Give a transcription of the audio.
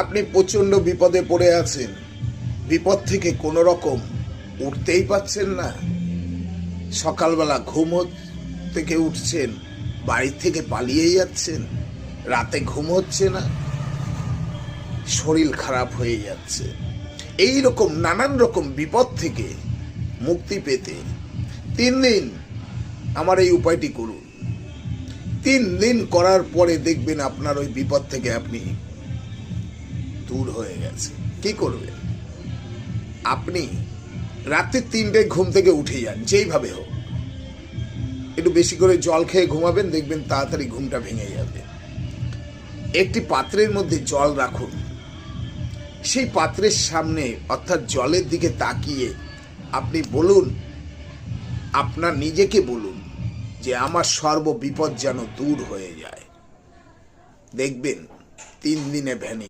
আপনি প্রচন্ড বিপদে পড়ে আছেন, বিপদ থেকে কোনো রকম উঠতেই পারছেন না। সকালবেলা ঘুম থেকে উঠছেন, বাড়ি থেকে পালিয়ে যাচ্ছেন, রাতে ঘুম হচ্ছে না, শরীর খারাপ হয়ে যাচ্ছে। এই রকম নানান রকম বিপদ থেকে মুক্তি পেতে 3 দিন আমার এই উপায়টি করুন। 3 দিন করার পরে দেখবেন আপনার ওই বিপদ থেকে আপনি দূর হয়ে গেছে। কি করবেন? আপনি রাত্রি 3টায় ঘুম থেকে উঠে যান, যেইভাবে হোক, একটু বেশি করে জল খেয়ে ঘুমাবেন, দেখবেন তাড়াতাড়ি ঘুমটা ভেঙে যাবে। একটি পাত্রের মধ্যে জল রাখুন, সেই পাত্রের সামনে অর্থাৎ জলের দিকে তাকিয়ে আপনি বলুন, আপনার নিজেকে বলুন যে আমার সর্ব বিপদ যেন দূর হয়ে যায়। দেখবেন 3 দিনে ভ্যানি